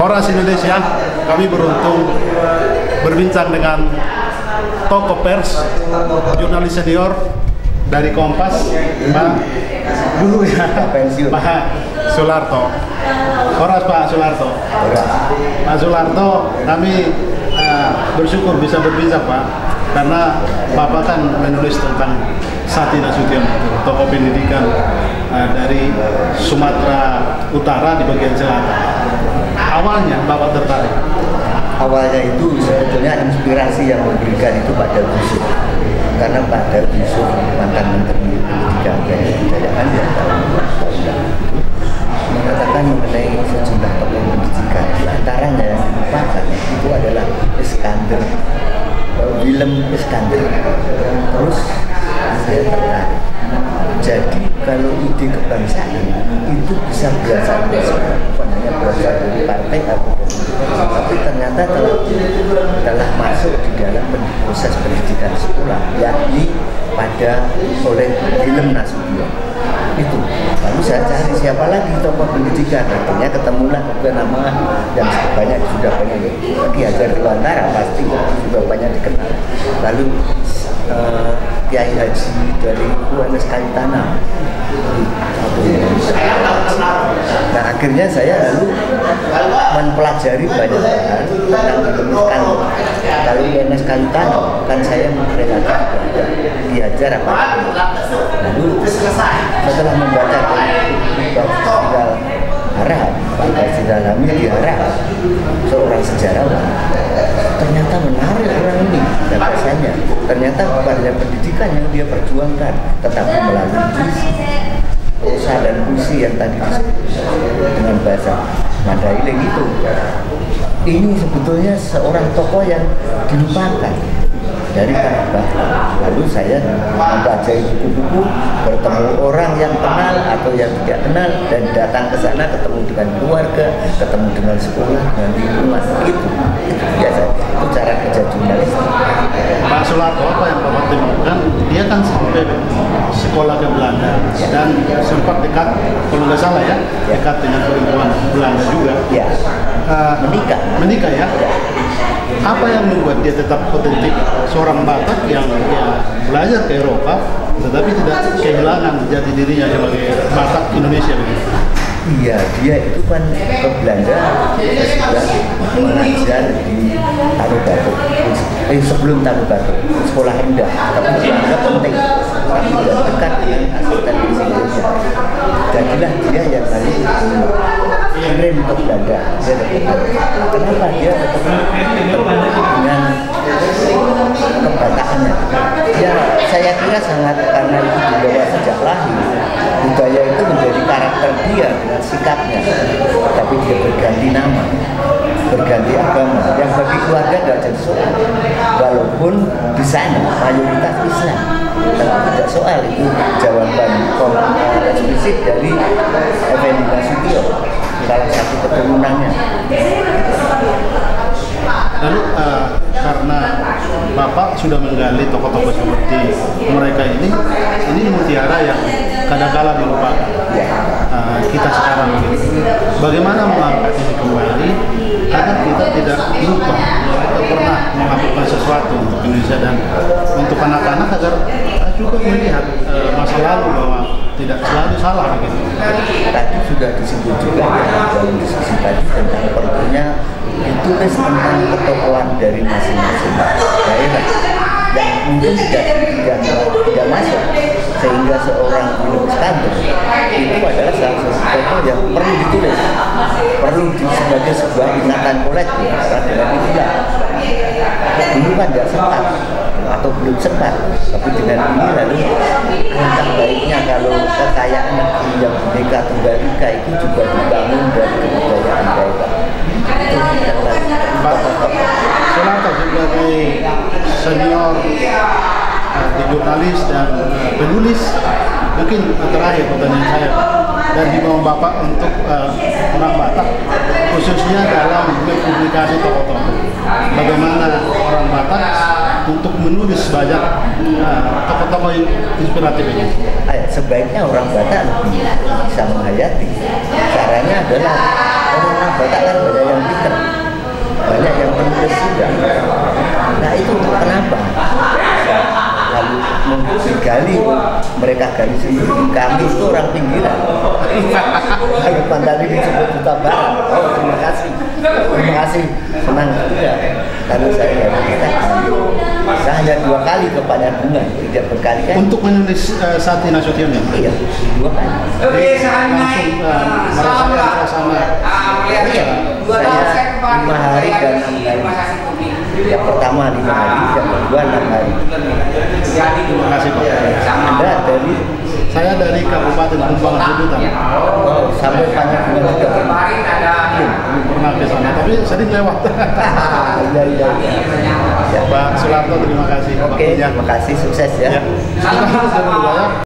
Horas Indonesia, kami beruntung berbincang dengan tokoh pers, jurnalis senior dari Kompas, Pak dulu ya, Pak Sularto. Horas Pak Sularto. Pak Sularto, kami bersyukur bisa berbincang Pak, karena Bapak kan menulis tentang Sati Nasution, tokoh pendidikan dari Sumatera Utara di bagian selatan. Awalnya Bapak tertarik? Awalnya itu sebetulnya inspirasi yang memberikan itu Pak Daud Yusuf, karena Pak Daud Yusuf mantan Menteri Pendidikan dan Kebudayaan yang mengatakan mengenai sejumlah tokoh pendidikan, di antaranya yang dilupakan itu adalah Iskandar, Willem Iskandar. Terus saya tertarik. Jadi kalau ide kebangsaan itu bisa berasal dari sekolah, bukan hanya berasal dari partai tapi ternyata telah masuk di dalam proses pendidikan sekolah, yakni oleh Willem Nasution itu. Lalu saya cari siapa lagi tokoh pendidikan, akhirnya ketemulah juga nama yang sudah banyak Ki Hajar Dewantara, pasti sudah banyak dikenal. Lalu Kiai Haji dari UNS Kalitanam. Nah akhirnya saya lalu mempelajari banyak hal tentang pendidikan. Kalau UNS Kalitanam kan saya merelakan Ki Hajar apa. Lalu setelah membaca Festival Arab, Festival Hamid di Arab, seorang sejarawan, ternyata menarik orang ini gagasannya. Ternyata bukan hanya pendidikan yang dia perjuangkan, tetapi melalui prosa dan puisi yang tadi disebut dengan bahasa Mandailing itu. Ini sebetulnya seorang tokoh yang dilupakan dari tanah Batak. Lalu saya mempelajari buku-buku, bertemu orang yang kenal atau yang tidak kenal, dan datang ke sana ketemu dengan keluarga, ketemu dengan sekolah, dengan lingkungan. Itu biasa, itu cara kerja jurnalistik. Pak Sularto, apa yang Bapak temukan? Dia kan sampai sekolah ke Belanda dan sempat dekat, kalau nggak salah ya, dekat dengan perempuan Belanda juga. Ya. Menikah ya. Apa yang membuat dia tetap otentik seorang Batak yang belajar ke Eropa tetapi tidak kehilangan jati dirinya sebagai Batak Indonesia begitu? Iya, dia itu kan ke Belanda sudah mengajar di Tanubatu. Sebelum Tanubatu, sekolah rendah, tapi dianggap penting, tapi tidak dekat dengan asisten Indonesia. Jadilah dia yang tadi kirim ke Belanda. Kenapa dia ketemu dengan kebatakannya? Ya, saya kira sangat karena itu dibawa sejak lahir. Budaya itu menjadi karakter dia dengan sikapnya, tapi dia berganti nama, berganti agama, yang bagi keluarga tidak jadi soal. Walaupun di sana mayoritas Islam, tapi tidak soal. Itu jawaban eksplisit dari Effendi Nasution, salah satu keturunannya. Lalu karena Bapak sudah menggali tokoh-tokoh seperti mereka ini mutiara yang kadang-kala dilupakan kita sekarang ini. Bagaimana mengangkat ini kembali agar kita tidak lupa, kita pernah melakukan sesuatu untuk Indonesia dan untuk anak-anak agar juga melihat masa lalu bahwa tidak selalu salah begitu. Tadi sudah disebut juga dalam diskusi tadi tentang perlunya ditulis tentang ketokohan dari masing-masing daerah yang mungkin tidak masuk, sehingga seorang Willem Iskandar itu adalah salah satu tokoh yang perlu ditulis, perlu sebagai sebuah ingatan kolektif dengan itulah. Dulu kan tidak sempat atau belum sempat, tapi dengan ini lalu alangkah baiknya kalau kekayaan negeri yang Bhinneka Tunggal Ika itu juga dibangun dari kebudayaan daerah. Pak Sularto sebagai senior di jurnalis dan penulis, mungkin terakhir pertanyaan saya dan himbauan Bapak untuk orang Batak khususnya dalam mempublikasi tokoh-tokoh. Bagaimana orang Batak untuk menulis banyak tokoh-tokoh inspiratif ini? Sebaiknya orang Batak bisa menghayati. Caranya adalah orang Batak kan banyak yang banyak yang menulis juga. Nah itu kenapa? Lalu digali, mereka gali sendiri. Kami itu orang pinggiran. Kalau Pantani disebut duta barat, oh terima kasih, senang juga. Kalau saya hanya 2 kali ke Panjanggungan, tidak berkali-kali. Untuk menulis Sati Nasution ya? Iya, 2 kali. Langsung merasakan suasana. Iya, saya 5 hari dan 6 hari. Yang pertama 5 hari, yang kedua 6 hari. Terima kasih Pak. Anda dari? Saya dari Kabupaten Tumbang Budutan. Oh, sampai Panjanggungan juga. Belum pernah ke sana, tapi sering lewat. Iya. Pak Sularto, terima kasih. Oke, terima kasih, sukses ya. Ya. Kita harus